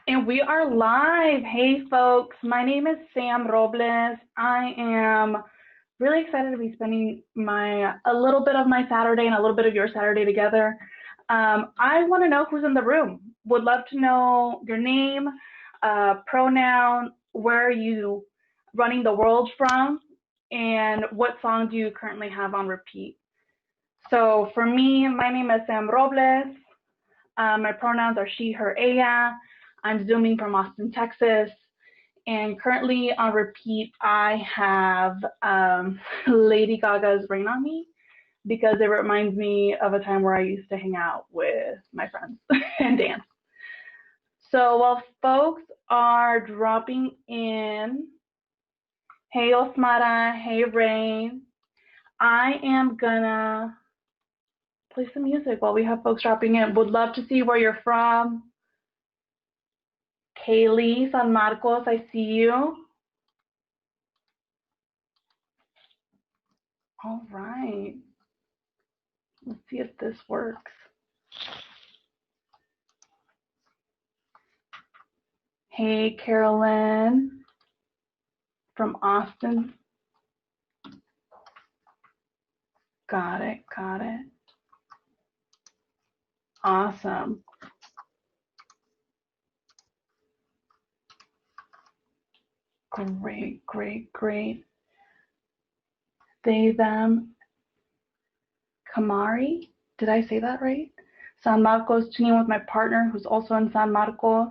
And we are live. Hey, folks. My name is Sam Robles. I am really excited to be spending a little bit of my Saturday and a little bit of your Saturday together. I want to know who's in the room. Would love to know your name, pronoun, where are you running the world from, and what song do you currently have on repeat? So for me, my name is Sam Robles. My pronouns are she, her, ella. I'm zooming from Austin, Texas. And currently on repeat, I have Lady Gaga's Rain on Me because it reminds me of a time where I used to hang out with my friends and dance. So while folks are dropping in, hey Osmara, hey Rain, I am gonna play some music while we have folks dropping in. Would love to see where you're from. Kaylee, San Marcos, I see you. All right. Let's see if this works. Hey, Carolyn from Austin. Got it, got it. Awesome. Great, great, great. They, them, Kamari. Did I say that right? San Marcos, tuning with my partner who's also in San Marcos.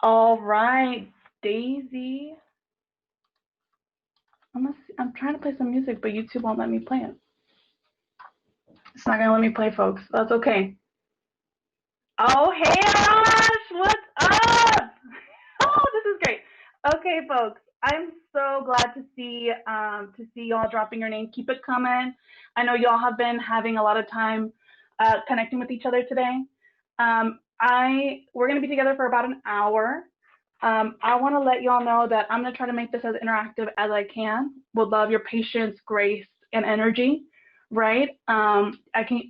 All right, Daisy. I'm trying to play some music, but YouTube won't let me play it. It's not gonna let me play, folks. That's okay. Oh, hey, Ash, what's up? Oh, this is great. Okay, folks, I'm so glad to see y'all dropping your name. Keep it coming. I know y'all have been having a lot of time connecting with each other today. We're gonna be together for about an hour. I want to let y'all know that I'm gonna try to make this as interactive as I can. Would love your patience, grace, and energy. Right?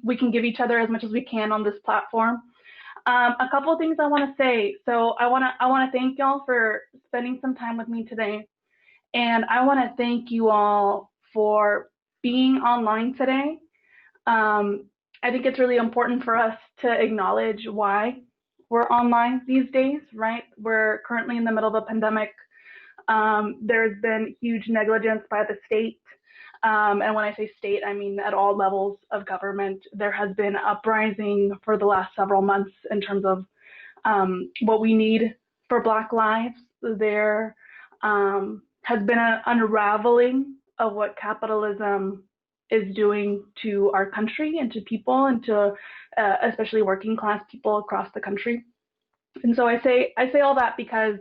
We can give each other as much as we can on this platform. A couple of things I want to say. So I want to thank y'all for spending some time with me today, and I want to thank you all for being online today. I think it's really important for us to acknowledge why we're online these days, right? We're currently in the middle of a pandemic. There's been huge negligence by the state. And when I say state, I mean at all levels of government. There has been uprising for the last several months in terms of what we need for Black lives. There has been an unraveling of what capitalism is doing to our country and to people and to especially working class people across the country. And so I say all that because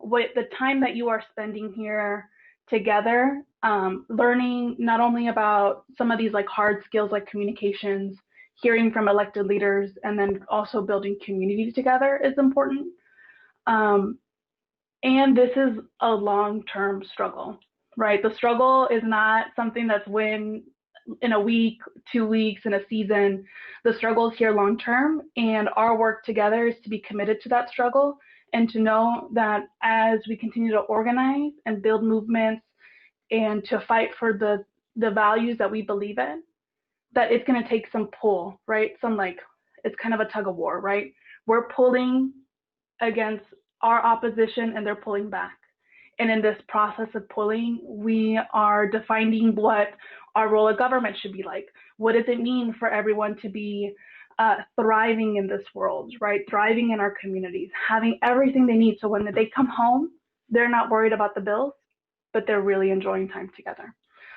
with the time that you are spending here together, learning not only about some of these like hard skills like communications, hearing from elected leaders, and then also building community together is important. And this is a long-term struggle, right? The struggle is not something that's win in a week, 2 weeks, in a season. The struggle is here long-term, and our work together is to be committed to that struggle and to know that as we continue to organize and build movements and to fight for the values that we believe in, that it's going to take some pull, right? It's kind of a tug of war, right? We're pulling against our opposition and they're pulling back. And in this process of pulling, we are defining what our role of government should be like. What does it mean for everyone to be thriving in this world, right? Thriving in our communities, having everything they need so when they come home, they're not worried about the bills, but they're really enjoying time together.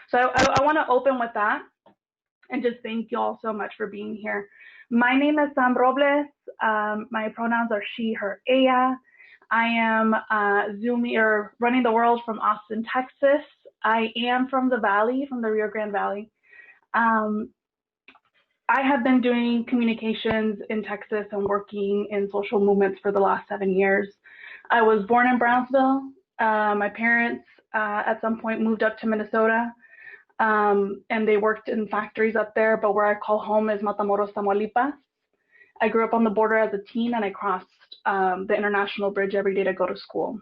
So I want to open with that and just thank you all so much for being here. My name is Sam Robles. My pronouns are she, her, ella. I am Zooming or running the world from Austin, Texas. I am from the Valley, from the Rio Grande Valley. I have been doing communications in Texas and working in social movements for the last 7 years. I was born in Brownsville. My parents at some point moved up to Minnesota, and they worked in factories up there, but where I call home is Matamoros, Tamaulipas. I grew up on the border as a teen, and I crossed the International Bridge every day to go to school.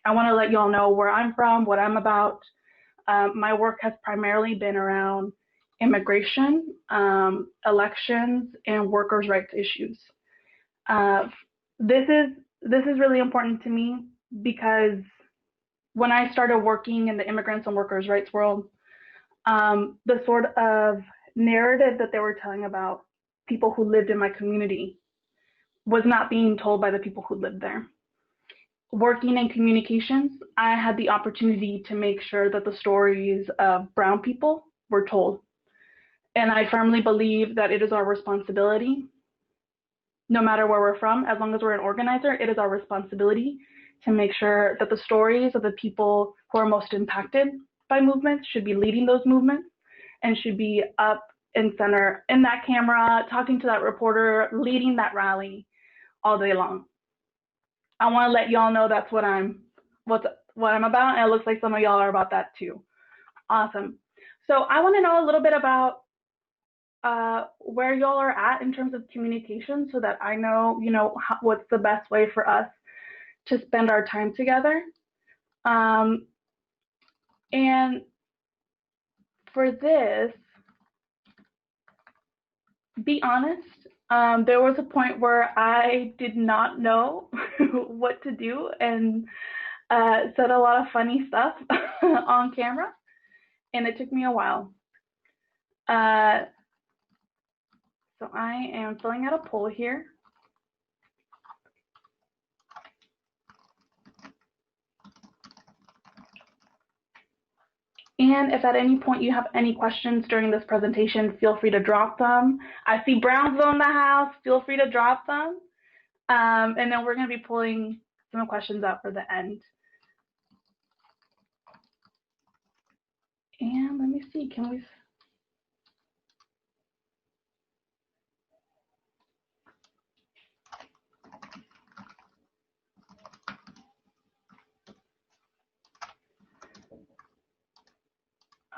I want to let y'all know where I'm from, what I'm about. My work has primarily been around immigration, elections, and workers' rights issues. This is really important to me because when I started working in the immigrants and workers' rights world, the sort of narrative that they were telling about people who lived in my community was not being told by the people who lived there. Working in communications, I had the opportunity to make sure that the stories of brown people were told. And I firmly believe that it is our responsibility, no matter where we're from, as long as we're an organizer, it is our responsibility to make sure that the stories of the people who are most impacted by movements should be leading those movements and should be up and center in that camera, talking to that reporter, leading that rally all day long. I want to let y'all know that's what I'm about, and it looks like some of y'all are about that too. Awesome. So I want to know a little bit about where y'all are at in terms of communication, so that I know, what's the best way for us to spend our time together. And for this, be honest. There was a point where I did not know what to do and said a lot of funny stuff on camera, and it took me a while. So I am filling out a poll here. And if at any point you have any questions during this presentation, feel free to drop them. I see Brownsville in the house. Feel free to drop them. And then we're going to be pulling some questions out for the end. And let me see, can we...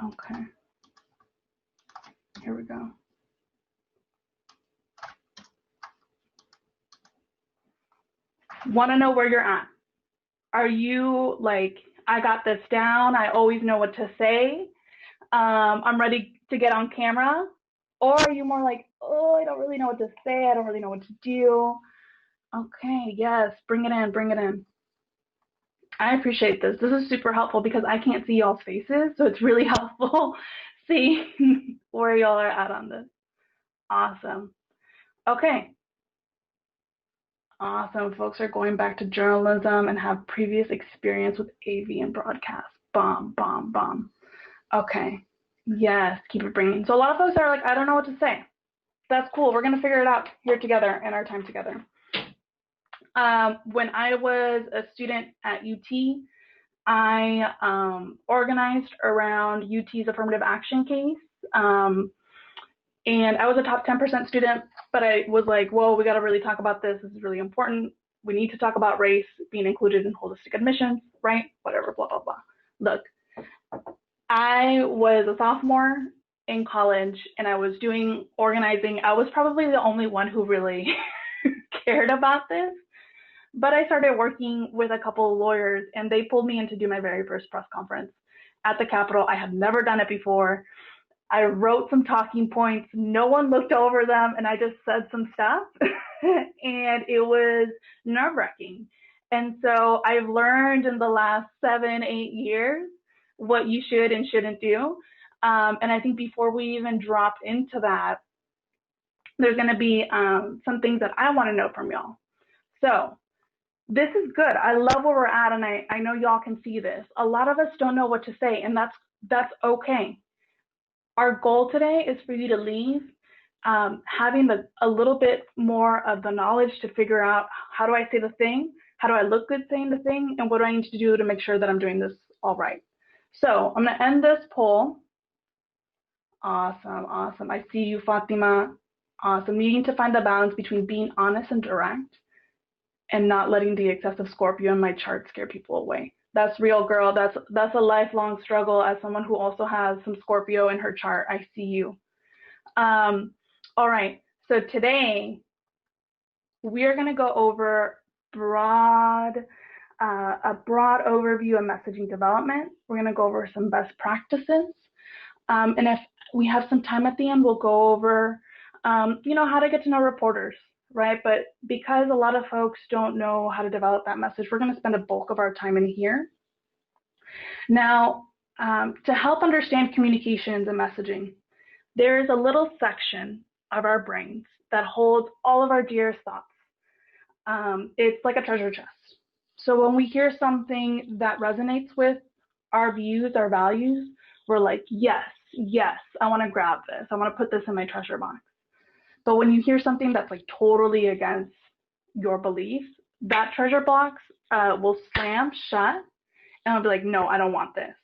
Okay, here we go. Want to know where you're at. Are you like, I got this down, I always know what to say, I'm ready to get on camera? Or are you more like, oh, I don't really know what to say, I don't really know what to do? Okay, yes, bring it in, bring it in. I appreciate this. This is super helpful because I can't see y'all's faces, so it's really helpful seeing where y'all are at on this. Awesome. Okay. Awesome. Folks are going back to journalism and have previous experience with AV and broadcast. Bomb, bomb, bomb. Okay. Yes, keep it bringing. So a lot of folks are like, I don't know what to say. That's cool. We're going to figure it out here together in our time together. When I was a student at UT, I organized around UT's affirmative action case. And I was a top 10% student, but I was like, whoa, we got to really talk about this. This is really important. We need to talk about race being included in holistic admissions, right? Whatever, blah, blah, blah. Look, I was a sophomore in college and I was doing organizing. I was probably the only one who really cared about this. But I started working with a couple of lawyers and they pulled me in to do my very first press conference at the Capitol. I had never done it before. I wrote some talking points. No one looked over them and I just said some stuff and it was nerve-wracking. And so I've learned in the last 7-8 years what you should and shouldn't do. And I think before we even drop into that, there's going to be some things that I want to know from y'all. So this is good. I love where we're at, and I know y'all can see this. A lot of us don't know what to say, and that's okay. Our goal today is for you to leave having a little bit more of the knowledge to figure out, how do I say the thing? How do I look good saying the thing? And what do I need to do to make sure that I'm doing this all right? So I'm going to end this poll. Awesome, awesome. I see you, Fatima. Awesome. Needing to find the balance between being honest and direct and not letting the excessive Scorpio in my chart scare people away. That's real, girl. That's a lifelong struggle as someone who also has some Scorpio in her chart. I see you. All right. So today we are going to go over a broad overview of messaging development. We're going to go over some best practices. And if we have some time at the end, we'll go over, how to get to know reporters, right? But because a lot of folks don't know how to develop that message, we're going to spend a bulk of our time in here. Now, to help understand communications and messaging, there is a little section of our brains that holds all of our dearest thoughts. It's like a treasure chest. So when we hear something that resonates with our views, our values, we're like, yes, I want to grab this. I want to put this in my treasure box. But when you hear something that's like totally against your beliefs, that treasure box will slam shut and I'll be like, no, I don't want this.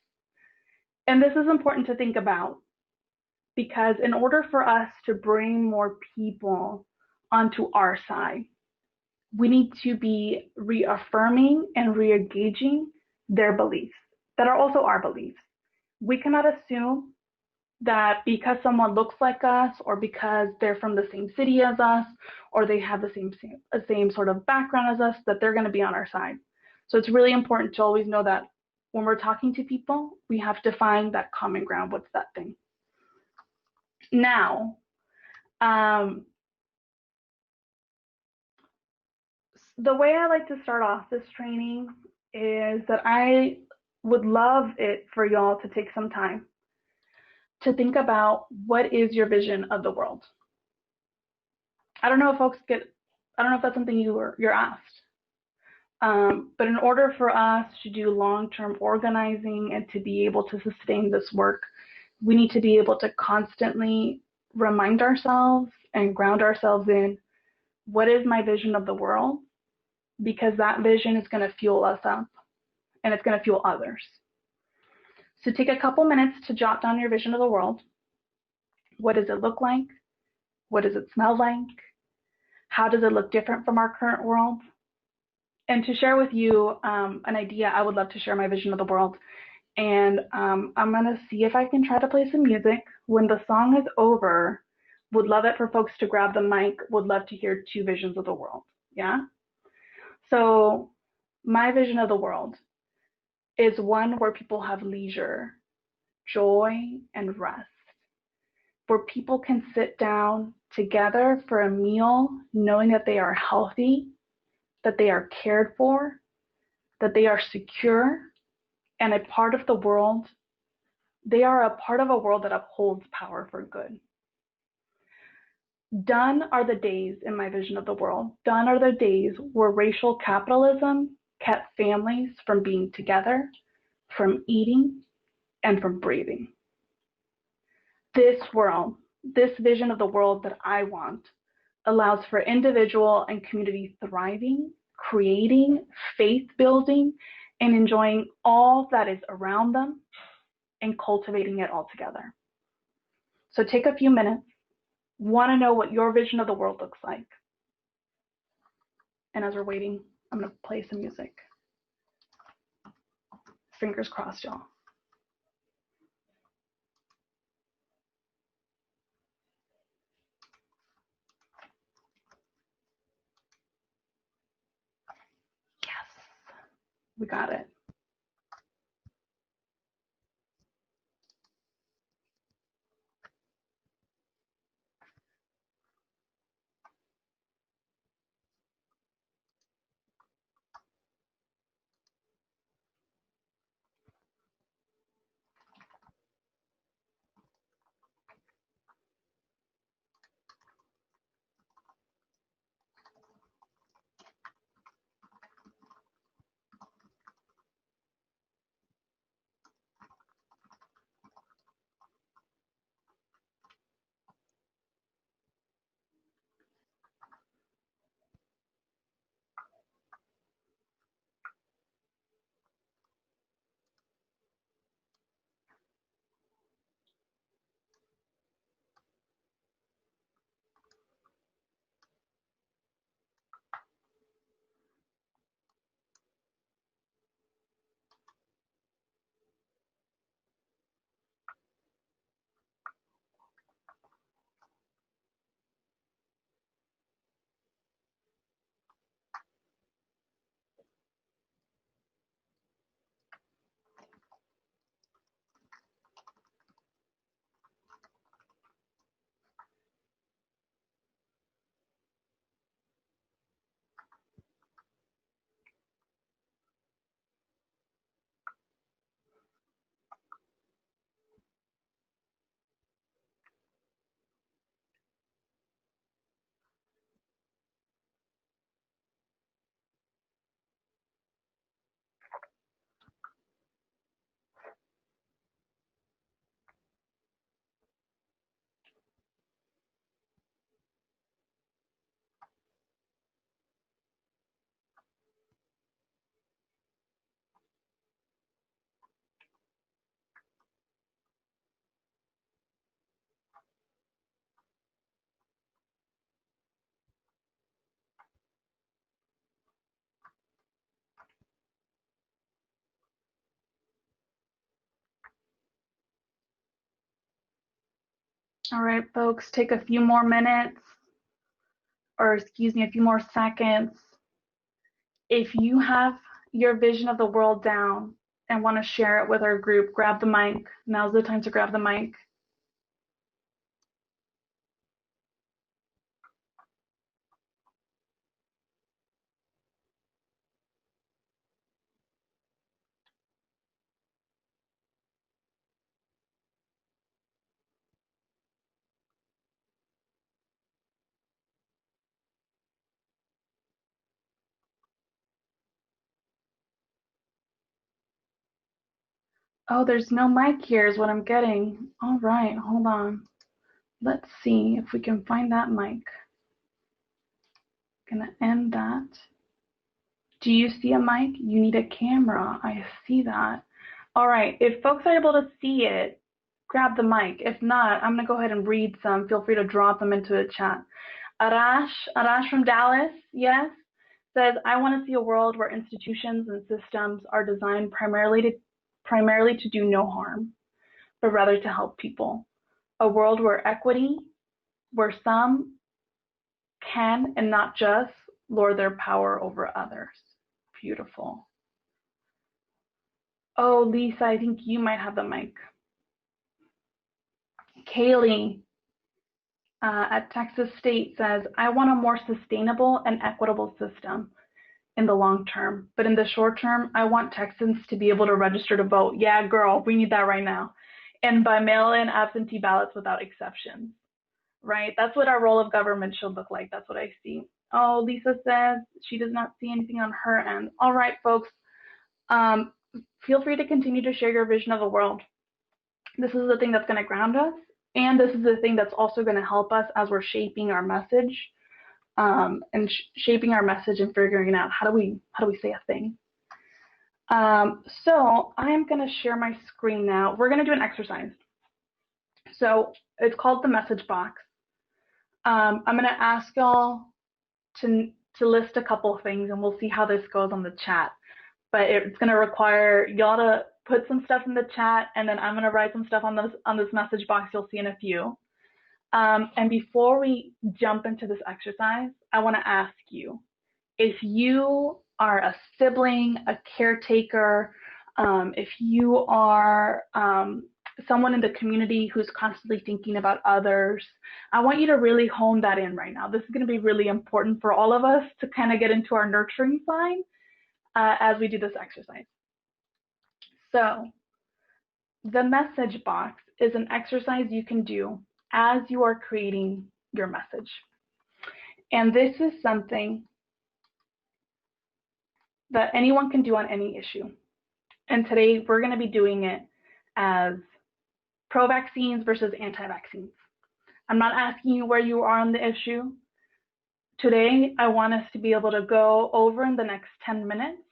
And this is important to think about because in order for us to bring more people onto our side, we need to be reaffirming and re-engaging their beliefs that are also our beliefs. We cannot assume that because someone looks like us or because they're from the same city as us or they have the same sort of background as us that they're going to be on our side. So it's really important to always know that when we're talking to people, we have to find that common ground. What's that thing? Now, the way I like to start off this training is that I would love it for y'all to take some time to think about what is your vision of the world. I don't know if that's something you're asked. But in order for us to do long-term organizing and to be able to sustain this work, we need to be able to constantly remind ourselves and ground ourselves in what is my vision of the world, because that vision is going to fuel us up and it's going to fuel others. So take a couple minutes to jot down your vision of the world. What does it look like? What does it smell like? How does it look different from our current world? And to share with you an idea, I would love to share my vision of the world. And I'm going to see if I can try to play some music. When the song is over, would love it for folks to grab the mic, would love to hear two visions of the world. Yeah? So my vision of the world is one where people have leisure, joy, and rest, where people can sit down together for a meal knowing that they are healthy, that they are cared for, that they are secure, and a part of the world. They are a part of a world that upholds power for good. Done are the days in my vision of the world. Done are the days where racial capitalism kept families from being together, from eating, and from breathing. This world, this vision of the world that I want, allows for individual and community thriving, creating, faith building, and enjoying all that is around them and cultivating it all together. So take a few minutes. Want to know what your vision of the world looks like. And as we're waiting, I'm going to play some music. Fingers crossed, y'all. Yes, we got it. All right, folks, take a few more minutes, or excuse me, a few more seconds. If you have your vision of the world down and want to share it with our group, grab the mic. Now's the time to grab the mic. Oh, there's no mic here is what I'm getting. All right, hold on. Let's see if we can find that mic. Gonna end that. Do you see a mic? You need a camera. I see that. All right, if folks are able to see it, grab the mic. If not, I'm gonna go ahead and read some. Feel free to drop them into the chat. Arash from Dallas, yes, says, I want to see a world where institutions and systems are designed primarily to do no harm, but rather to help people. A world where equity, where some can and not just lord their power over others. Beautiful. Oh, Lisa, I think you might have the mic. Kaylee at Texas State says, I want a more sustainable and equitable system in the long term. But in the short term, I want Texans to be able to register to vote. Yeah, girl, we need that right now. And by mail-in absentee ballots without exceptions, right? That's what our role of government should look like. That's what I see. Oh, Lisa says she does not see anything on her end. All right, folks, feel free to continue to share your vision of the world. This is the thing that's going to ground us. And this is the thing that's also going to help us as we're shaping our message. And shaping our message and figuring out how do we say a thing. So I'm going to share my screen now. We're going to do an exercise. So it's called the message box. I'm going to ask y'all to list a couple of things, and we'll see how this goes on the chat. But it's going to require y'all to put some stuff in the chat, and then I'm going to write some stuff on this message box you'll see in a few. And before we jump into this exercise, I want to ask you, if you are a sibling, a caretaker, if you are someone in the community who's constantly thinking about others, I want you to really hone that in right now. This is going to be really important for all of us to kind of get into our nurturing side as we do this exercise. So the message box is an exercise you can do as you are creating your message. And this is something that anyone can do on any issue. And today we're going to be doing it as pro-vaccines versus anti-vaccines. I'm not asking you where you are on the issue. Today, I want us to be able to go over in the next 10 minutes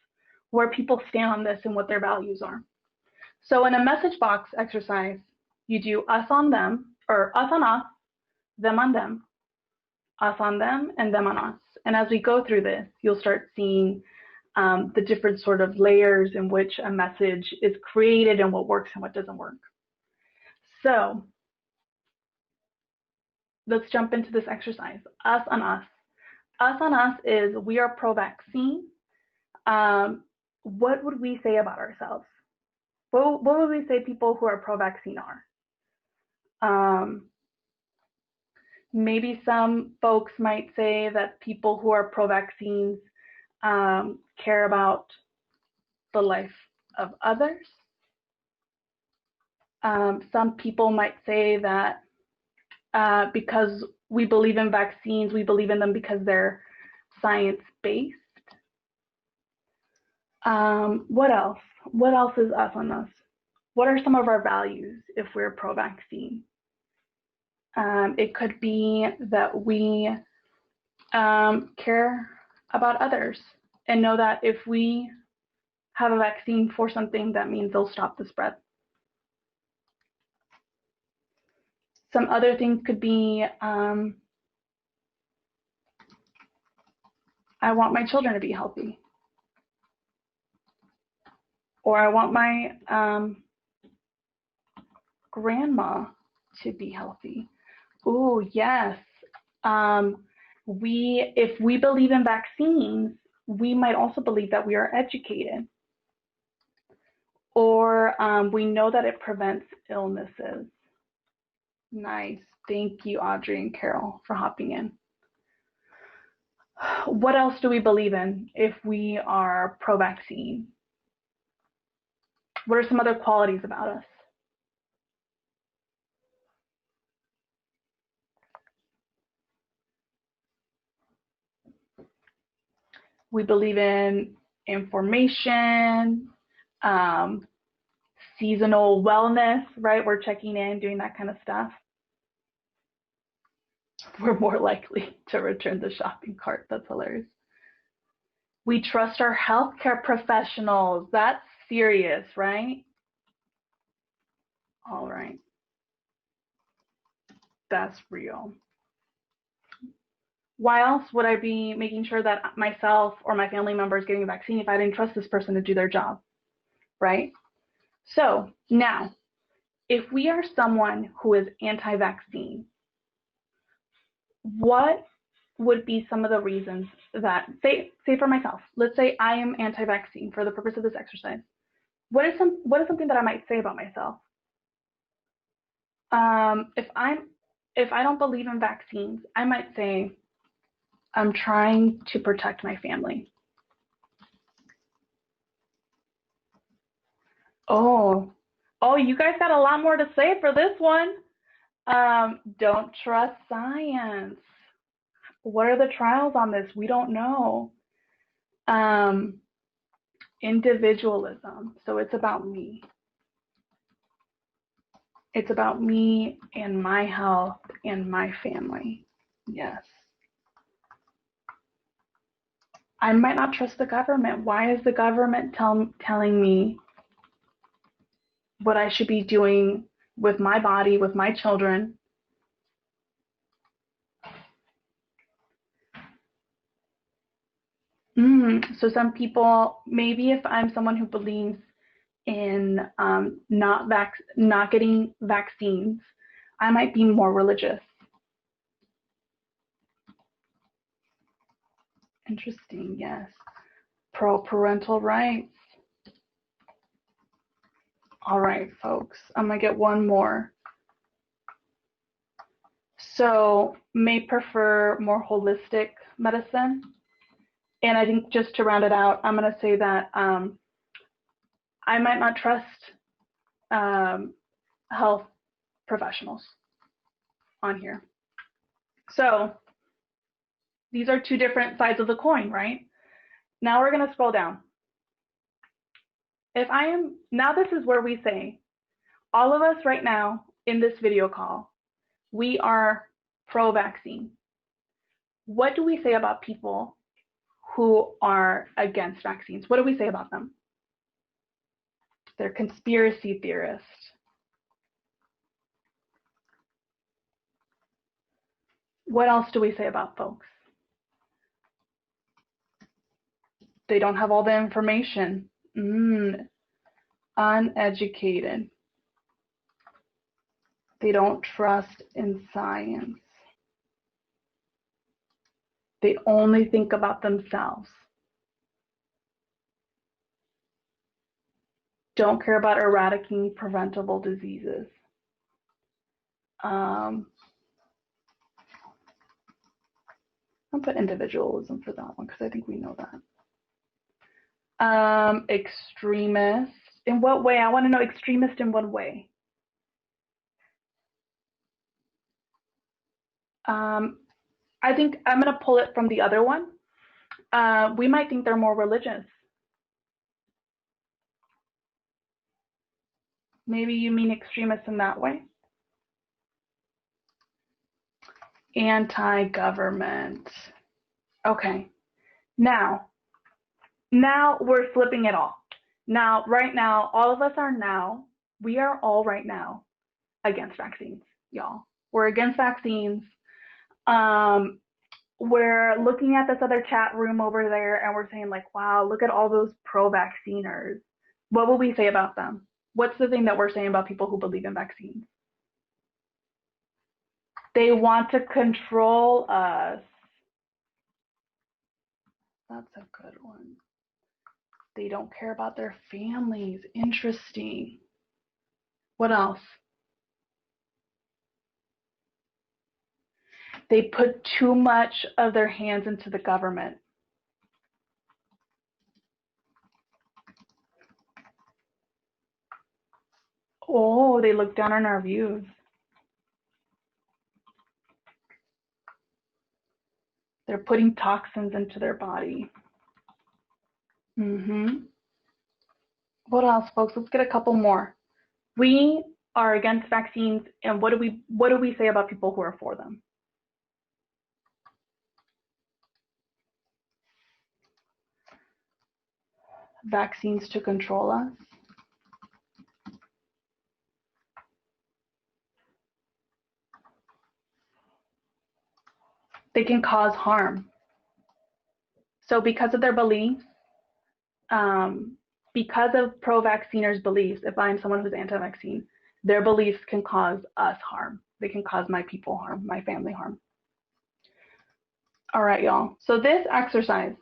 where people stand on this and what their values are. So in a message box exercise, you do us on them, or us on us, them on them, us on them, and them on us. And as we go through this, you'll start seeing the different sort of layers in which a message is created and what works and what doesn't work. So let's jump into this exercise. Us on us. Us on us is we are pro-vaccine. What would we say about ourselves? What would we say people who are pro-vaccine are? Maybe some folks might say that people who are pro-vaccines care about the life of others. Some people might say that because we believe in vaccines, we believe in them because they're science-based. What else? What else is us on us? What are some of our values if we're pro-vaccine? It could be that we care about others and know that if we have a vaccine for something, that means they'll stop the spread. Some other things could be, I want my children to be healthy. Or I want my grandma to be healthy. Ooh, yes. If we believe in vaccines, we might also believe that we are educated, or we know that it prevents illnesses. Nice. Thank you, Audrey and Carol, for hopping in. What else do we believe in if we are pro-vaccine? What are some other qualities about us? We believe in information, seasonal wellness, right? We're checking in, doing that kind of stuff. We're more likely to return the shopping cart. That's hilarious. We trust our healthcare professionals. That's serious, right? All right. That's real. Why else would I be making sure that myself or my family member is getting a vaccine if I didn't trust this person to do their job, right? So now, if we are someone who is anti-vaccine, what would be some of the reasons that, say for myself, let's say I am anti-vaccine for the purpose of this exercise. What is something that I might say about myself? If I don't believe in vaccines, I might say I'm trying to protect my family. Oh, you guys got a lot more to say for this one. Don't trust science. What are the trials on this? We don't know. Individualism. So it's about me. It's about me and my health and my family. Yes. I might not trust the government. Why is the government telling me what I should be doing with my body, with my children? So some people, maybe if I'm someone who believes in not getting vaccines, I might be more religious. Interesting, yes. Pro-parental rights. All right, folks, I'm gonna get one more. So may prefer more holistic medicine. And I think just to round it out, I'm gonna say that I might not trust health professionals on here. So these are two different sides of the coin, right? Now we're gonna scroll down. Now this is where we say, all of us right now in this video call, we are pro-vaccine. What do we say about people who are against vaccines? What do we say about them? They're conspiracy theorists. What else do we say about folks? They don't have all the information. Uneducated. They don't trust in science. They only think about themselves. Don't care about eradicating preventable diseases. I'll put individualism for that one because I think we know that. Extremist. In what way? I want to know extremist in what way. I think I'm going to pull it from the other one. We might think they're more religious. Maybe you mean extremists in that way. Anti-government. Okay. Now we're flipping it all. Now, right now, all of us we are all right now against vaccines, y'all. We're against vaccines. We're looking at this other chat room over there and we're saying like, wow, look at all those pro-vacciners. What will we say about them? What's the thing that we're saying about people who believe in vaccines? They want to control us. That's a good one. They don't care about their families. Interesting. What else? They put too much of their hands into the government. Oh, they look down on our views. They're putting toxins into their body. What else, folks? Let's get a couple more. We are against vaccines, and what do we say about people who are for them? Vaccines to control us. They can cause harm. So because of their beliefs, because of pro-vacciners' beliefs, if I'm someone who's anti-vaccine, their beliefs can cause us harm. They can cause my people harm, my family harm. All right, y'all. So this exercise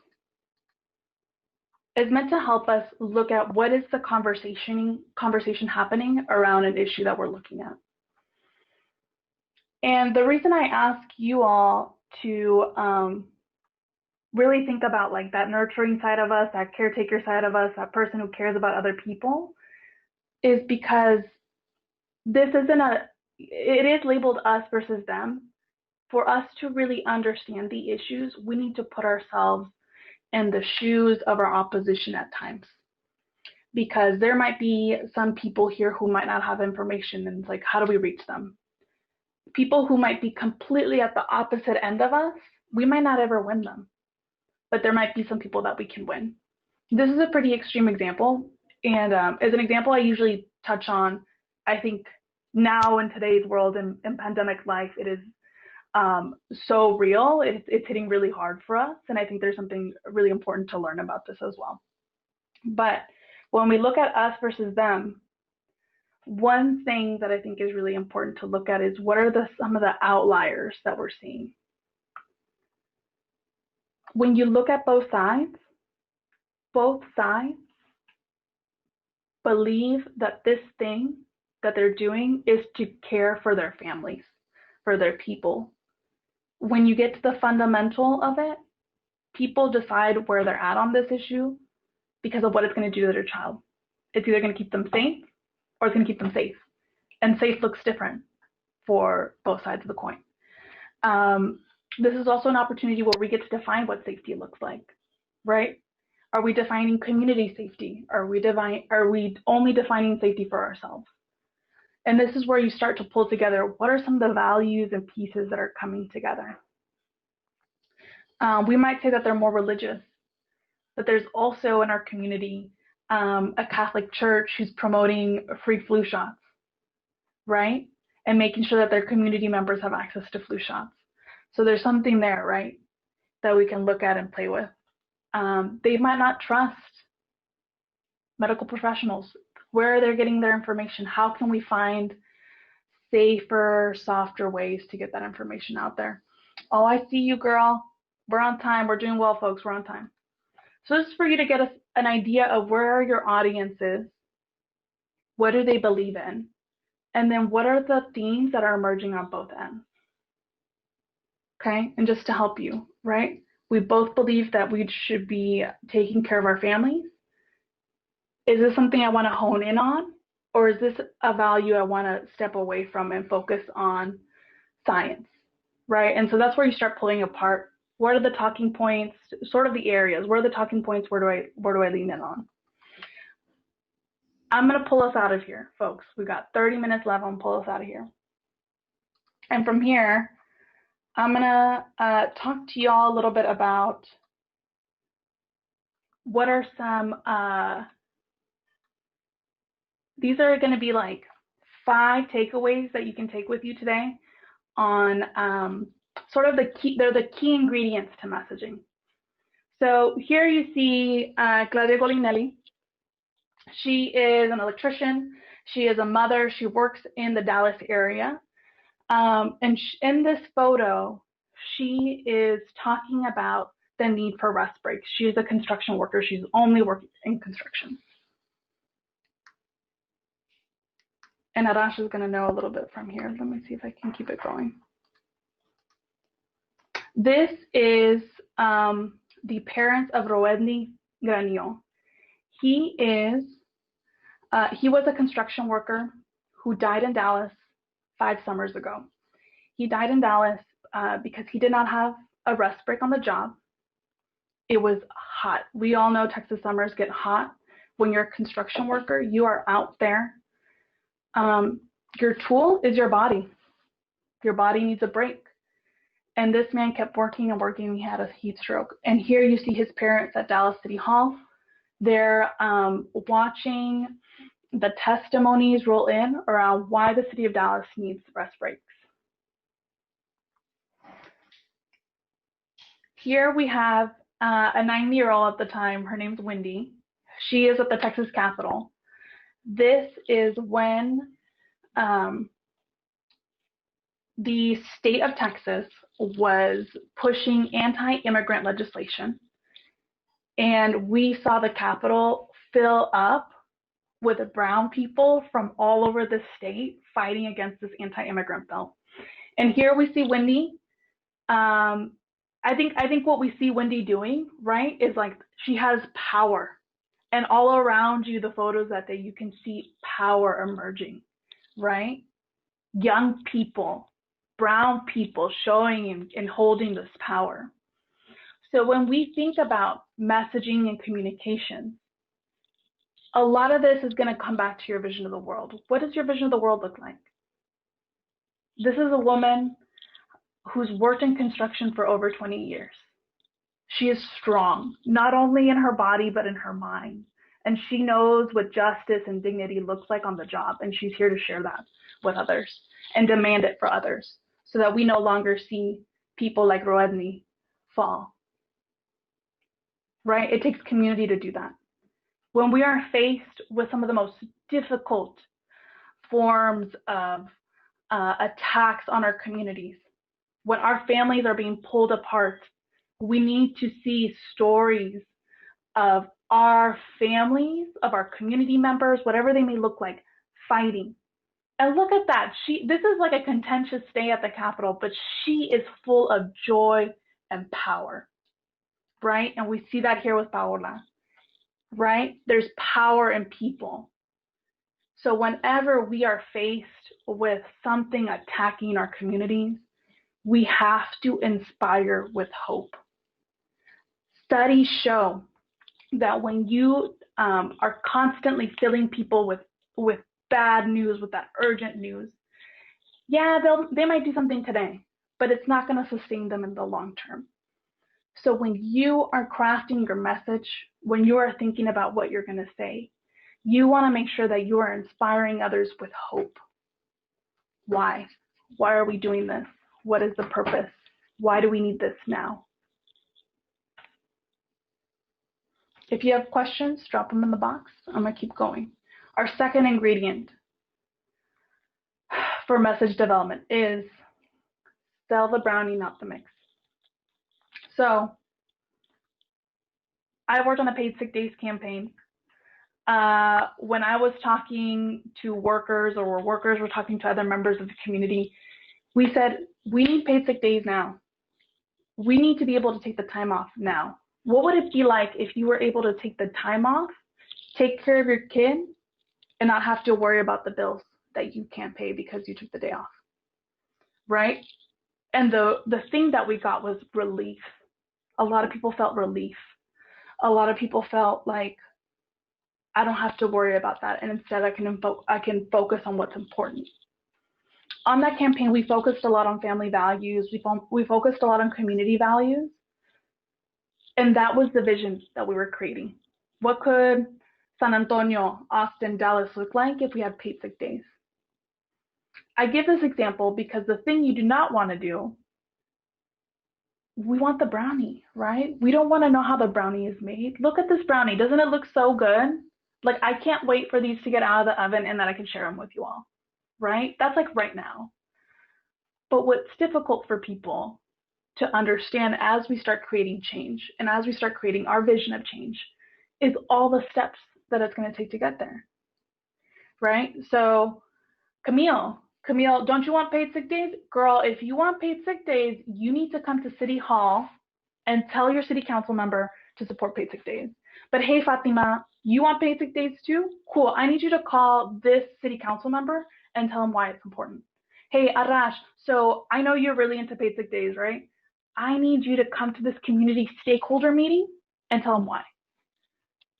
is meant to help us look at what is the conversation happening around an issue that we're looking at. And the reason I ask you all to really think about like that nurturing side of us, that caretaker side of us, that person who cares about other people, is because this isn't it is labeled us versus them. For us to really understand the issues, we need to put ourselves in the shoes of our opposition at times. Because there might be some people here who might not have information, and it's like, how do we reach them? People who might be completely at the opposite end of us, we might not ever win them. But there might be some people that we can win. This is a pretty extreme example, and as an example I usually touch on, I think now in today's world and in pandemic life, it is so real, it's hitting really hard for us, and I think there's something really important to learn about this as well. But when we look at us versus them, one thing that I think is really important to look at is what are some of the outliers that we're seeing. When you look at both sides believe that this thing that they're doing is to care for their families, for their people. When you get to the fundamental of it, people decide where they're at on this issue because of what it's going to do to their child. It's either going to keep them safe or it's going to keep them safe. And safe looks different for both sides of the coin. This is also an opportunity where we get to define what safety looks like, right? Are we defining community safety? Are we only defining safety for ourselves? And this is where you start to pull together what are some of the values and pieces that are coming together. We might say that they're more religious, but there's also in our community a Catholic church who's promoting free flu shots, right? And making sure that their community members have access to flu shots. So there's something there, right, that we can look at and play with. They might not trust medical professionals. Where are they getting their information? How can we find safer, softer ways to get that information out there? Oh, I see you, girl. We're on time. We're doing well, folks. We're on time. So this is for you to get an idea of where your audience is, what do they believe in, and then what are the themes that are emerging on both ends. Okay, and just to help you, right? We both believe that we should be taking care of our families. Is this something I want to hone in on, or is this a value I want to step away from and focus on science, right? And so that's where you start pulling apart. What are the talking points, sort of the areas? Where are the talking points? Where do I lean in on? I'm going to pull us out of here, folks. We've got 30 minutes left. I'm going to pull us out of here. And from here, I'm going to talk to y'all a little bit about what are some, these are going to be like 5 takeaways that you can take with you today on sort of they're the key ingredients to messaging. So here you see Claudia Golinelli. She is an electrician. She is a mother. She works in the Dallas area. And in this photo, she is talking about the need for rest breaks. She's a construction worker. She's only working in construction. And Arash is going to know a little bit from here. Let me see if I can keep it going. This is the parents of Roedni Granio. He was a construction worker who died in Dallas 5 summers ago. He died in Dallas because he did not have a rest break on the job. It was hot. We all know Texas summers get hot. When you're a construction worker, you are out there. Your tool is your body. Your body needs a break. And this man kept working and working. He had a heat stroke. And here you see his parents at Dallas City Hall. They're watching the testimonies roll in around why the city of Dallas needs rest breaks. Here we have a 90-year-old at the time. Her name's Wendy. She is at the Texas Capitol. This is when the state of Texas was pushing anti-immigrant legislation. And we saw the Capitol fill up with brown people from all over the state fighting against this anti-immigrant bill. And here we see Wendy. I think what we see Wendy doing, right, is like she has power. And all around you, the photos that day, you can see power emerging, right? Young people, brown people showing and holding this power. So when we think about messaging and communication, a lot of this is going to come back to your vision of the world. What does your vision of the world look like? This is a woman who's worked in construction for over 20 years. She is strong, not only in her body, but in her mind. And she knows what justice and dignity looks like on the job. And she's here to share that with others and demand it for others so that we no longer see people like Roedni fall. Right? It takes community to do that. When we are faced with some of the most difficult forms of attacks on our communities, when our families are being pulled apart, we need to see stories of our families, of our community members, whatever they may look like, fighting. And look at that. This is like a contentious day at the Capitol, but she is full of joy and power, right? And we see that here with Paola, right? There's power in people. So whenever we are faced with something attacking our communities, we have to inspire with hope. Studies show that when you are constantly filling people with bad news, with that urgent news, yeah, they might do something today, but it's not going to sustain them in the long term. So when you are crafting your message, when you are thinking about what you're going to say, you want to make sure that you are inspiring others with hope. Why? Why are we doing this? What is the purpose? Why do we need this now? If you have questions, drop them in the box. I'm going to keep going. Our second ingredient for message development is sell the brownie, not the mix. So I worked on a paid sick days campaign. When I was talking to workers or workers were talking to other members of the community, we said, we need paid sick days now. We need to be able to take the time off now. What would it be like if you were able to take the time off, take care of your kid, and not have to worry about the bills that you can't pay because you took the day off, right? And the thing that we got was relief. A lot of people felt relief. A lot of people felt like, I don't have to worry about that, and instead I can focus on what's important. On that campaign, we focused a lot on family values. We focused a lot on community values. And that was the vision that we were creating. What could San Antonio, Austin, Dallas look like if we had paid sick days? I give this example because the thing you do not want to do, we want the brownie, right? We don't want to know how the brownie is made. Look at this brownie. Doesn't it look so good? Like, I can't wait for these to get out of the oven and that I can share them with you all, right? That's like right now. But what's difficult for people to understand as we start creating change and as we start creating our vision of change is all the steps that it's going to take to get there, right? So Camille, don't you want paid sick days? Girl, if you want paid sick days, you need to come to City Hall and tell your city council member to support paid sick days. But hey, Fatima, you want paid sick days too? Cool. I need you to call this city council member and tell them why it's important. Hey, Arash, so I know you're really into paid sick days, right? I need you to come to this community stakeholder meeting and tell them why.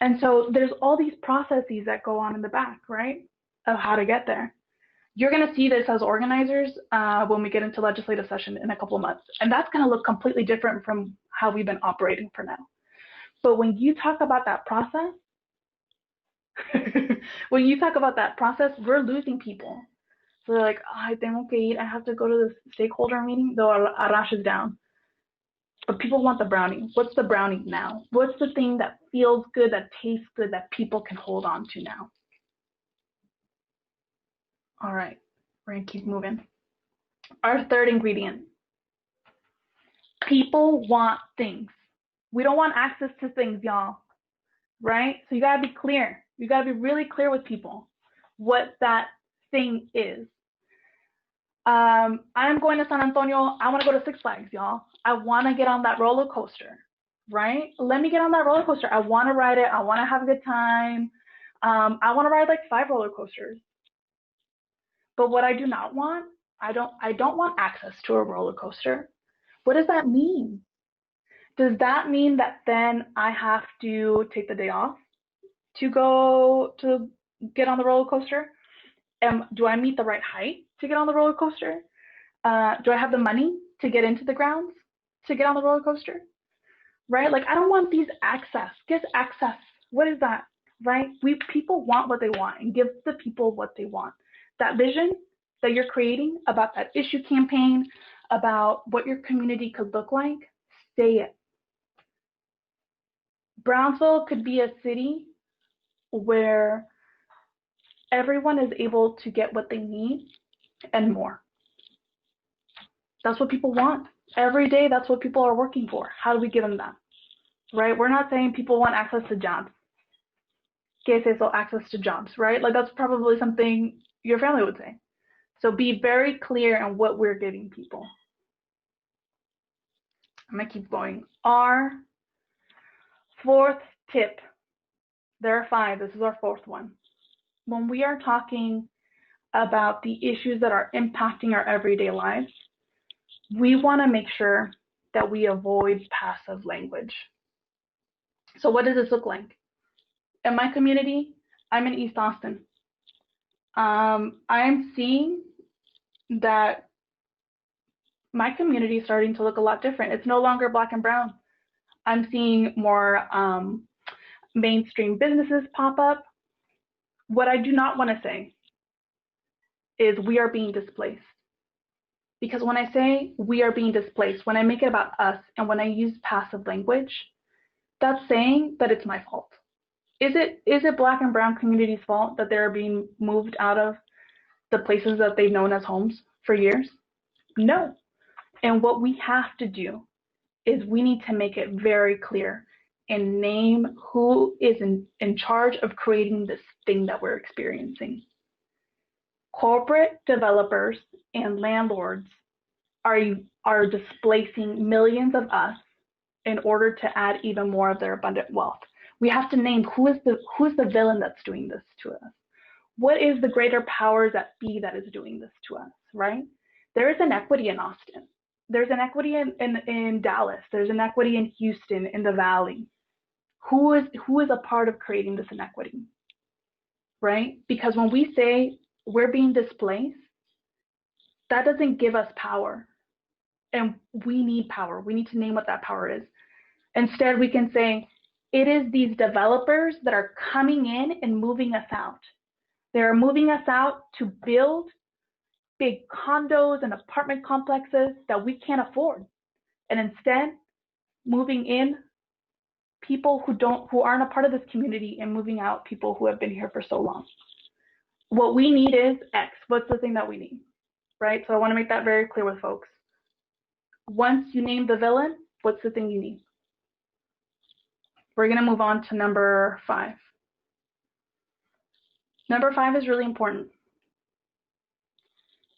And so there's all these processes that go on in the back, right, of how to get there. You're going to see this as organizers when we get into legislative session in a couple of months. And that's going to look completely different from how we've been operating for now. But when you talk about that process, we're losing people. So they're like, oh, I tengo que ir. I have to go to this stakeholder meeting, though Arash is down. But people want the brownie. What's the brownie now? What's the thing that feels good, that tastes good, that people can hold on to now? All right, we're going to keep moving. Our third ingredient. People want things. We don't want access to things, y'all, right? So you got to be clear. You got to be really clear with people what that thing is. I'm going to San Antonio. I want to go to Six Flags, y'all. I want to get on that roller coaster, right? Let me get on that roller coaster. I want to ride it. I want to have a good time. I want to ride like 5 roller coasters. But what I do not want, I don't want access to a roller coaster. What does that mean? Does that mean that then I have to take the day off to go to get on the roller coaster? Do I meet the right height to get on the roller coaster? Do I have the money to get into the grounds to get on the roller coaster? Right? Like, I don't want these access. Get access. What is that? Right? People want what they want, and give the people what they want. That vision that you're creating about that issue campaign, about what your community could look like, say it. Brownsville could be a city where everyone is able to get what they need and more. That's what people want. Every day, that's what people are working for. How do we give them that? Right? We're not saying people want access to jobs. ¿Qué es eso? Access to jobs, right? Like, that's probably something your family would say. So be very clear on what we're giving people. I'm going to keep going. Our fourth tip. There are 5. This is our 4th one. When we are talking about the issues that are impacting our everyday lives, we want to make sure that we avoid passive language. So what does this look like? In my community, I'm in East Austin. I'm seeing that my community is starting to look a lot different. It's no longer black and brown. I'm seeing more mainstream businesses pop up. What I do not want to say is we are being displaced. Because when I say we are being displaced, when I make it about us and when I use passive language, that's saying that it's my fault. Is it black and brown communities' fault that they're being moved out of the places that they've known as homes for years? No. And what we have to do is we need to make it very clear and name who is in charge of creating this thing that we're experiencing. Corporate developers and landlords are displacing millions of us in order to add even more of their abundant wealth. We have to name who is the villain that's doing this to us. What is the greater powers that be that is doing this to us, right? There is inequity in Austin. There's inequity in Dallas. There's inequity in Houston, in the Valley. Who is a part of creating this inequity, right? Because when we say we're being displaced, that doesn't give us power. And we need power. We need to name what that power is. Instead, we can say, it is these developers that are coming in and moving us out. They're moving us out to build big condos and apartment complexes that we can't afford. And instead, moving in people who aren't a part of this community and moving out people who have been here for so long. What we need is X. What's the thing that we need? right? So I want to make that very clear with folks. Once you name the villain, what's the thing you need? We're going to move on to number 5. Number 5 is really important.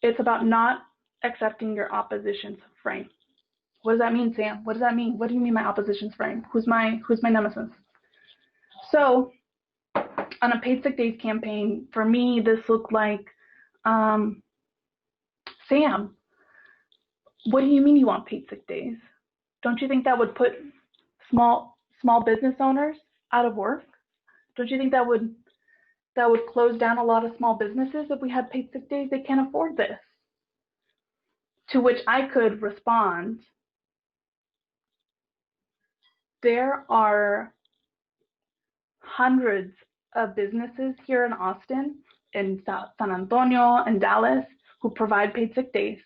It's about not accepting your opposition's frame. What does that mean, Sam? What does that mean? What do you mean my opposition's frame? Who's my nemesis? So on a paid sick days campaign, for me, this looked like, Sam, what do you mean you want paid sick days? Don't you think that would put small business owners out of work? Don't you think that would close down a lot of small businesses if we had paid sick days? They can't afford this. To which I could respond, there are hundreds of businesses here in Austin, in San Antonio, and Dallas who provide paid sick days,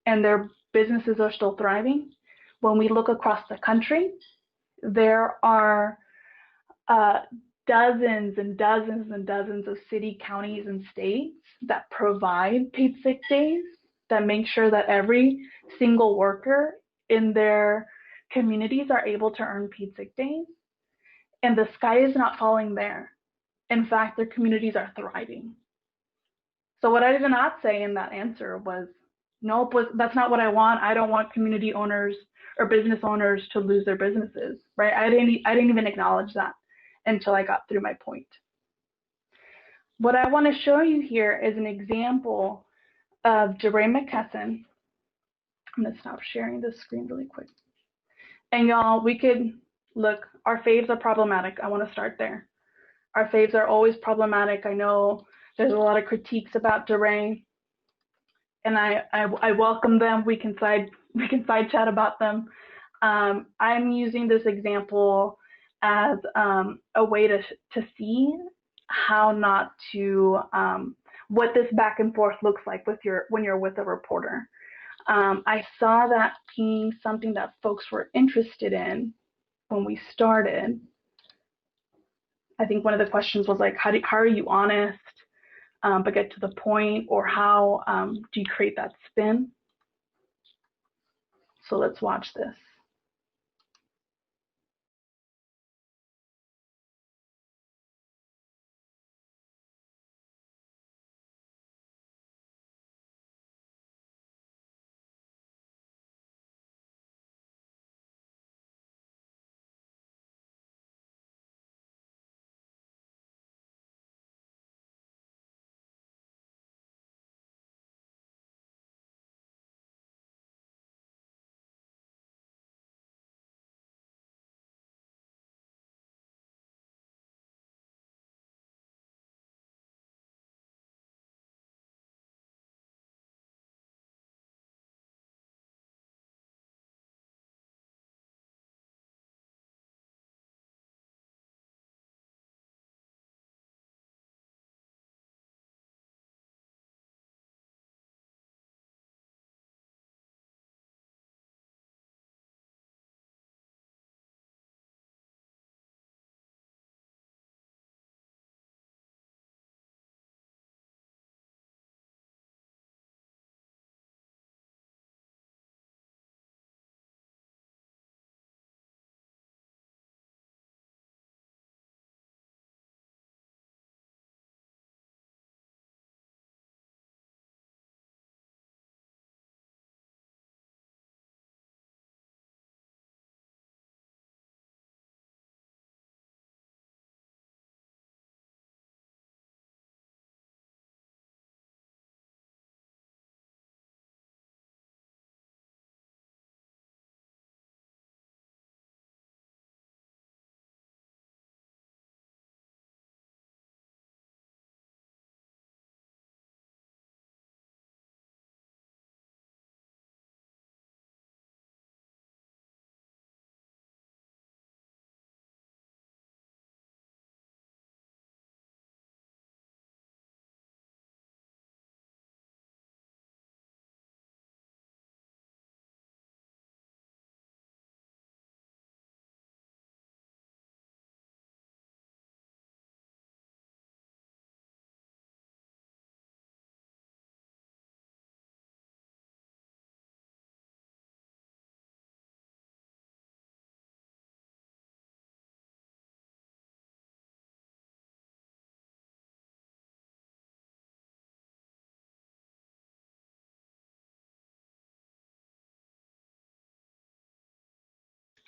and their businesses are still thriving. When we look across the country, there are dozens and dozens and dozens of city, counties, and states that provide paid sick days, that make sure that every single worker in their communities are able to earn paid sick days. And the sky is not falling there. In fact, their communities are thriving. So what I did not say in that answer was, nope, that's not what I want. I don't want community owners or business owners to lose their businesses, right? I didn't even acknowledge that until I got through my point. What I want to show you here is an example of DeRay McKesson. I'm going to stop sharing this screen really quick. And y'all, we could look, our faves are problematic. I want to start there. Our faves are always problematic. I know there's a lot of critiques about DeRay, and I welcome them. We can side chat about them. I'm using this example as a way to see how not to what this back and forth looks like when you're with a reporter. I saw that being something that folks were interested in when we started. I think one of the questions was like, how are you honest, but get to the point, or how do you create that spin? So let's watch this.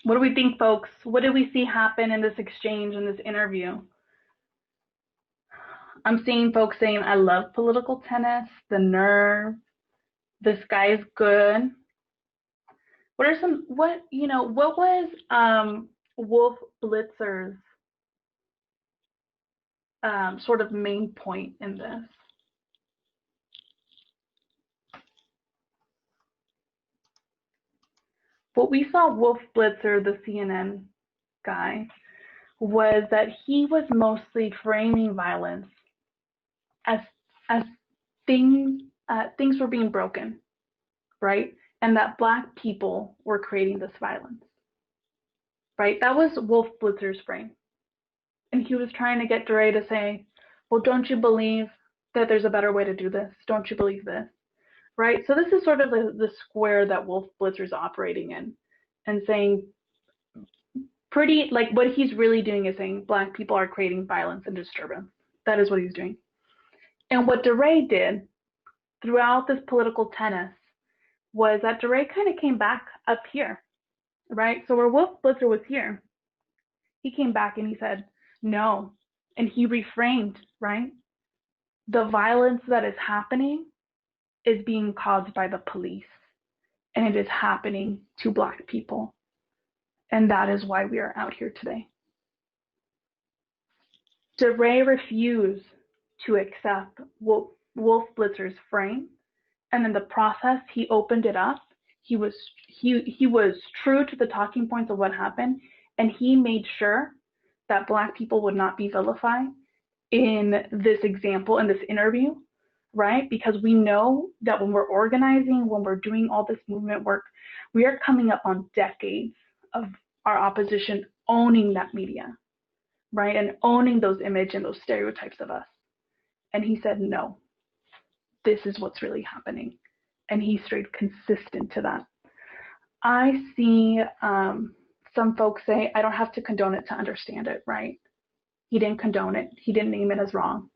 What do we think, folks? What did we see happen in this exchange, in this interview? I'm seeing folks saying, I love political tennis, the nerve, this guy's good. What are some, what was Wolf Blitzer's sort of main point in this? What we saw Wolf Blitzer, the CNN guy, was that he was mostly framing violence as things were being broken, right? And that Black people were creating this violence, right? That was Wolf Blitzer's frame. And he was trying to get DeRay to say, well, don't you believe that there's a better way to do this? Don't you believe this? Right? So this is sort of the square that Wolf Blitzer's operating in, and saying pretty, like, what he's really doing is saying Black people are creating violence and disturbance. That is what he's doing. And what DeRay did throughout this political tennis was that DeRay kind of came back up here, right? So where Wolf Blitzer was here, he came back and he said, no. And he reframed, right? The violence that is happening is being caused by the police, and it is happening to Black people. And that is why we are out here today. DeRay refused to accept Wolf Blitzer's frame, and in the process, he opened it up. He was true to the talking points of what happened, and he made sure that Black people would not be vilified in this example, in this interview, right? Because we know that when we're organizing, when we're doing all this movement work, we are coming up on decades of our opposition owning that media, right? And owning those images and those stereotypes of us. And he said, no, this is what's really happening. And he stayed consistent to that. I see some folks say, I don't have to condone it to understand it, right? He didn't condone it. He didn't name it as wrong.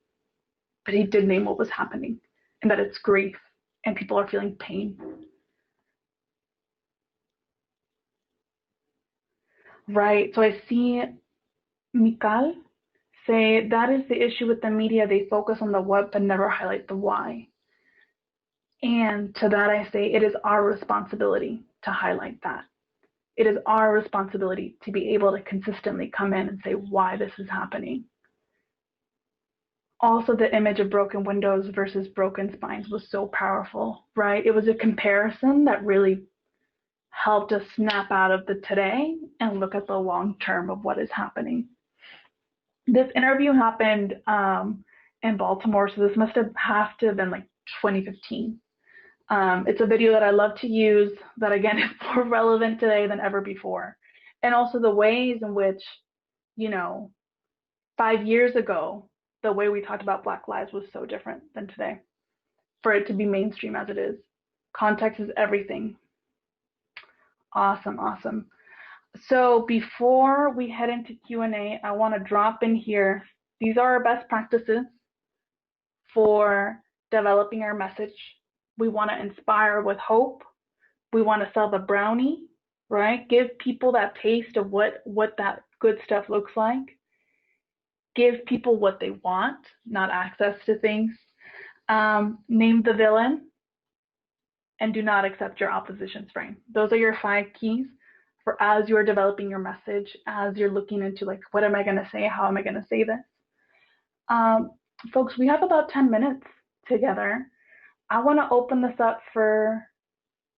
But he did name what was happening, and that it's grief and people are feeling pain. Right. So I see Mikal say that is the issue with the media. They focus on the what but never highlight the why. And to that I say it is our responsibility to highlight that. It is our responsibility to be able to consistently come in and say why this is happening. Also, the image of broken windows versus broken spines was so powerful, right? It was a comparison that really helped us snap out of the today and look at the long term of what is happening. This interview happened in Baltimore, so this must have to have been like 2015. It's a video that I love to use that, again, is more relevant today than ever before. And also the ways in which, 5 years ago, the way we talked about Black lives was so different than today. For it to be mainstream as it is. Context is everything. Awesome, awesome. So before we head into Q&A, I want to drop in here. These are our best practices for developing our message. We want to inspire with hope. We want to sell the brownie, right? Give people that taste of what that good stuff looks like. Give people what they want, not access to things. Name the villain, and do not accept your opposition's frame. Those are your 5 keys for as you're developing your message, as you're looking into like, what am I going to say? How am I going to say this? Folks, we have about 10 minutes together. I want to open this up for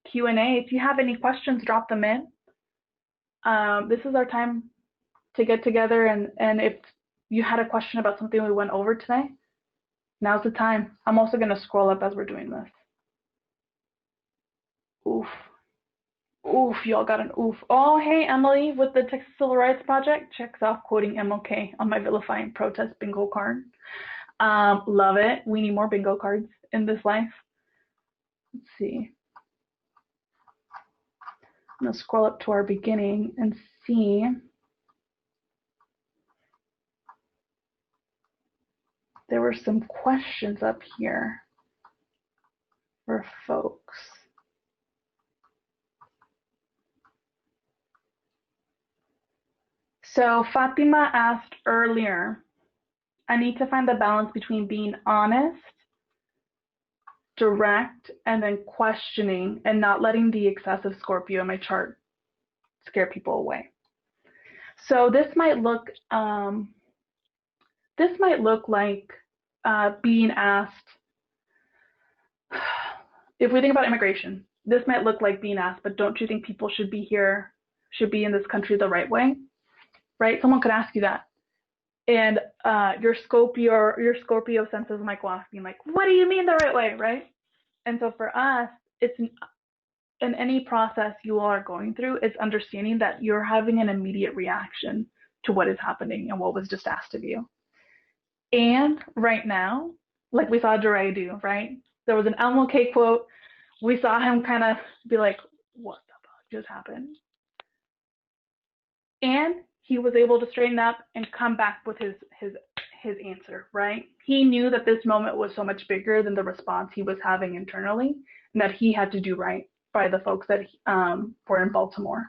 Q&A. If you have any questions, drop them in. This is our time to get together, and if you had a question about something we went over today, now's the time. I'm also going to scroll up as we're doing this. Oof. Oof, y'all got an oof. Oh, hey, Emily with the Texas Civil Rights Project. Checks off quoting MLK on my vilifying protest bingo card. Love it. We need more bingo cards in this life. Let's see. I'm going to scroll up to our beginning and see. There were some questions up here for folks. So Fatima asked earlier, I need to find the balance between being honest, direct, and then questioning and not letting the excessive Scorpio in my chart scare people away. So this might look like being asked, if we think about immigration, this might look like being asked, but don't you think people should be here, should be in this country the right way? Right? Someone could ask you that. And your Scorpio senses might go off being like, what do you mean the right way, right? And so for us, it's in any process you all are going through, it's understanding that you're having an immediate reaction to what is happening and what was just asked of you. And right now, like we saw Dre do, right? There was an MLK quote. We saw him kind of be like, what the fuck just happened? And he was able to straighten up and come back with his answer, right? He knew that this moment was so much bigger than the response he was having internally, and that he had to do right by the folks that were in Baltimore.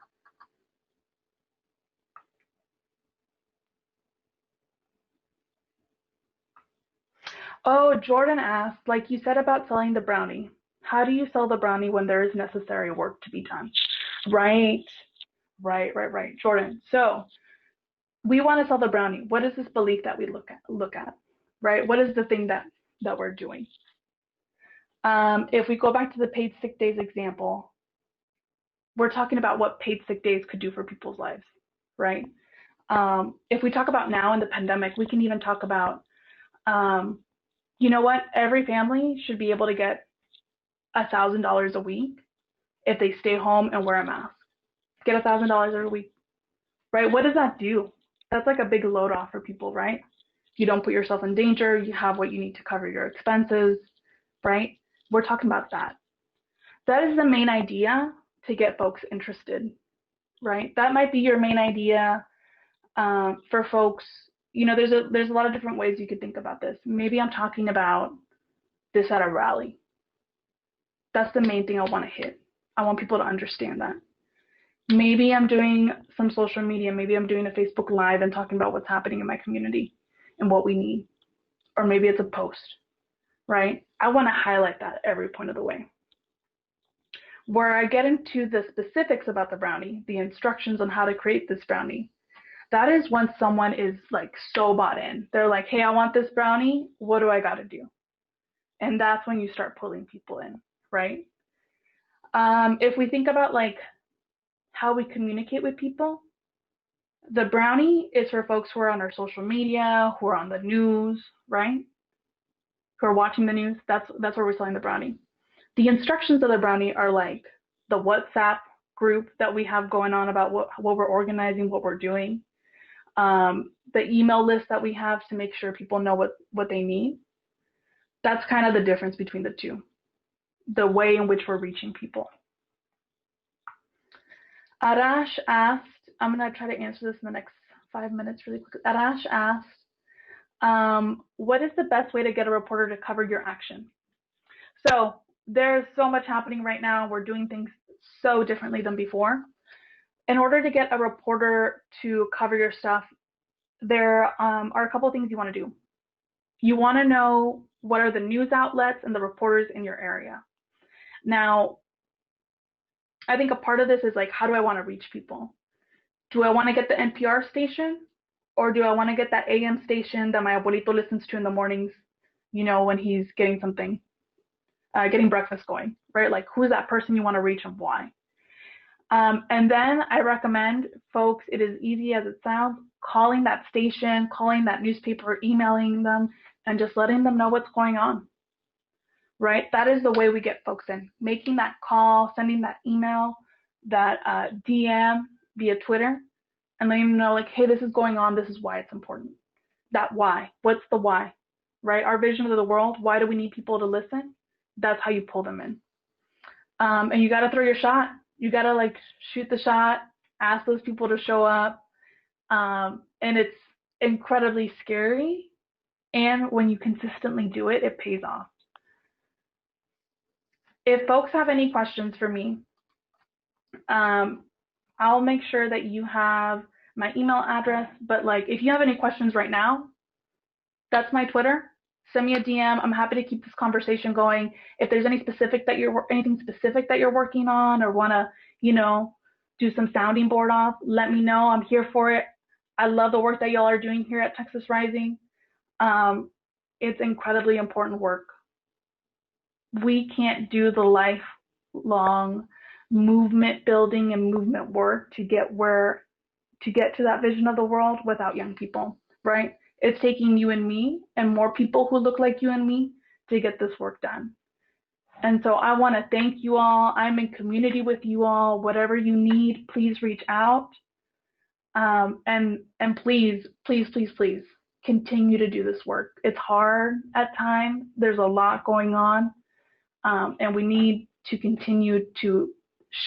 Oh, Jordan asked, like you said about selling the brownie, how do you sell the brownie when there is necessary work to be done? Right, right. Jordan, so we want to sell the brownie. What is this belief that we look at, right? What is the thing that we're doing? If we go back to the paid sick days example, we're talking about what paid sick days could do for people's lives, right? If we talk about now in the pandemic, we can even talk about, you know what? Every family should be able to get $1,000 a week if they stay home and wear a mask. Get $1,000 a week, right? What does that do? That's like a big load off for people, right? You don't put yourself in danger. You have what you need to cover your expenses, right? We're talking about that. That is the main idea to get folks interested, right? That might be your main idea for folks. You know, there's a lot of different ways you could think about this. Maybe I'm talking about this at a rally. That's the main thing I want to hit. I want people to understand that. Maybe I'm doing some social media. Maybe I'm doing a Facebook Live and talking about what's happening in my community and what we need. Or maybe it's a post, right? I want to highlight that every point of the way. Where I get into the specifics about the brownie, the instructions on how to create this brownie, that is when someone is like so bought in. They're like, hey, I want this brownie. What do I got to do? And that's when you start pulling people in, right? If we think about like how we communicate with people, the brownie is for folks who are on our social media, who are on the news, right? Who are watching the news. That's where we're selling the brownie. The instructions of the brownie are like the WhatsApp group that we have going on about what we're organizing, what we're doing, the email list that we have to make sure people know what they need. That's kind of the difference between the two, the way in which we're reaching people. Arash asked, I'm going to try to answer this in the next 5 minutes really quick. Arash asked, what is the best way to get a reporter to cover your action? So there's so much happening right now. We're doing things so differently than before. In order to get a reporter to cover your stuff, there are a couple of things you want to do. You want to know what are the news outlets and the reporters in your area. Now, I think a part of this is like, how do I want to reach people? Do I want to get the NPR station, or do I want to get that AM station that my abuelito listens to in the mornings, you know, when he's getting something, getting breakfast going, right? Like, who's that person you want to reach and why? And then I recommend folks, it is easy as it sounds, calling that station, calling that newspaper, emailing them, and just letting them know what's going on, right? That is the way we get folks in. Making that call, sending that email, that DM via Twitter, and letting them know, like, hey, this is going on, this is why it's important. That why. What's the why, right? Our vision of the world, why do we need people to listen? That's how you pull them in. And you got to throw your shot. You got to like shoot the shot, ask those people to show up. And it's incredibly scary. And when you consistently do it, it pays off. If folks have any questions for me, I'll make sure that you have my email address. But like, if you have any questions right now, that's my Twitter. Send me a DM. I'm happy to keep this conversation going. If there's anything specific that you're working on or want to, do some sounding board off, let me know. I'm here for it. I love the work that y'all are doing here at Texas Rising. It's incredibly important work. We can't do the lifelong movement building and movement work to get to that vision of the world without young people, right? It's taking you and me and more people who look like you and me to get this work done. And so I want to thank you all. I'm in community with you all. Whatever you need, please reach out. And please, please, please, please continue to do this work. It's hard at times. There's a lot going on. And we need to continue to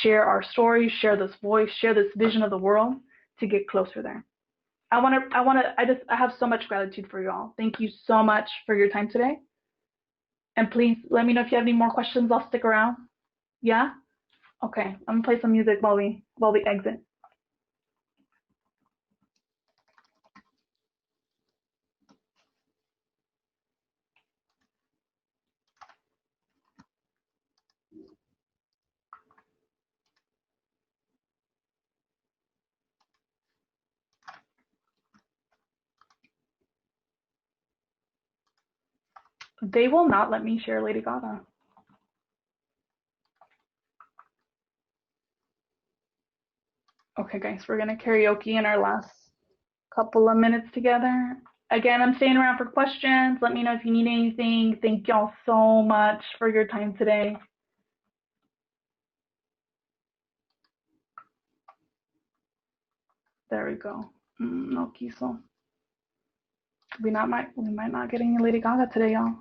share our stories, share this voice, share this vision of the world to get closer there. I have so much gratitude for you all. Thank you so much for your time today. And please let me know if you have any more questions. I'll stick around. Yeah? Okay. I'm gonna play some music while we exit. They will not let me share Lady Gaga. Okay, guys, we're gonna karaoke in our last couple of minutes together. Again, I'm staying around for questions. Let me know if you need anything. Thank y'all so much for your time today. There we go. No quiso. We might not get any Lady Gaga today, y'all.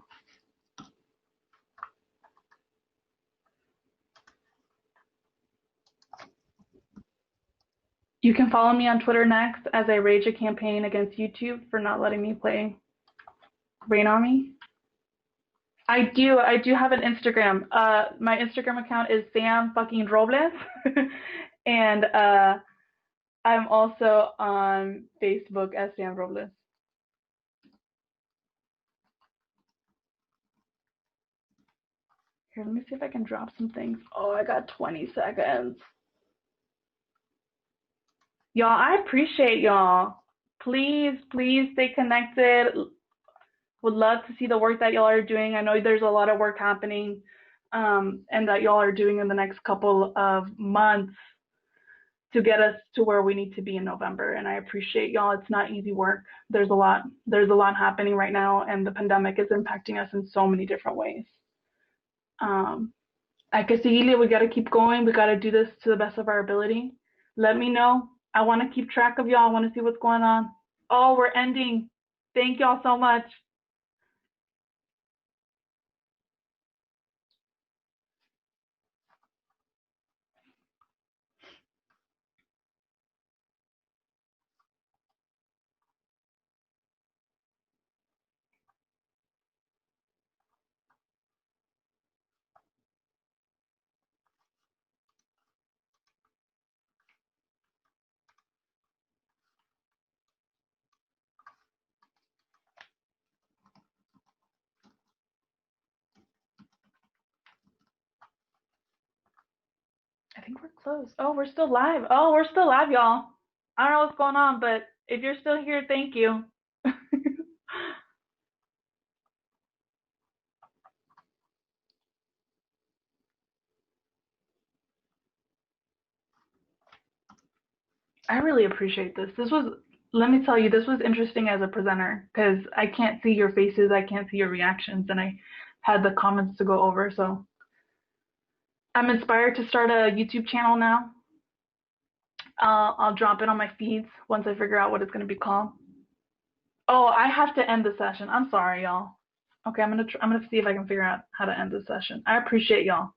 You can follow me on Twitter next as I rage a campaign against YouTube for not letting me play Rain on Me. I do have an Instagram. My Instagram account is Sam fucking Robles. And I'm also on Facebook as Sam Robles. Here, let me see if I can drop some things. Oh, I got 20 seconds. Y'all, I appreciate y'all. Please, please stay connected. Would love to see the work that y'all are doing. I know there's a lot of work happening and that y'all are doing in the next couple of months to get us to where we need to be in November. And I appreciate y'all. It's not easy work. There's a lot happening right now, and the pandemic is impacting us in so many different ways. Hay que seguirle. We got to keep going. We got to do this to the best of our ability. Let me know. I want to keep track of y'all. I want to see what's going on. Oh, we're ending. Thank y'all so much. I think we're close. Oh, we're still live. Oh, we're still live, y'all. I don't know what's going on, but if you're still here, thank you. I really appreciate this. Let me tell you, this was interesting as a presenter because I can't see your faces, I can't see your reactions, and I had the comments to go over. So I'm inspired to start a YouTube channel now. I'll drop it on my feeds once I figure out what it's going to be called. Oh, I have to end the session. I'm sorry, y'all. Okay, I'm gonna see if I can figure out how to end the session. I appreciate y'all.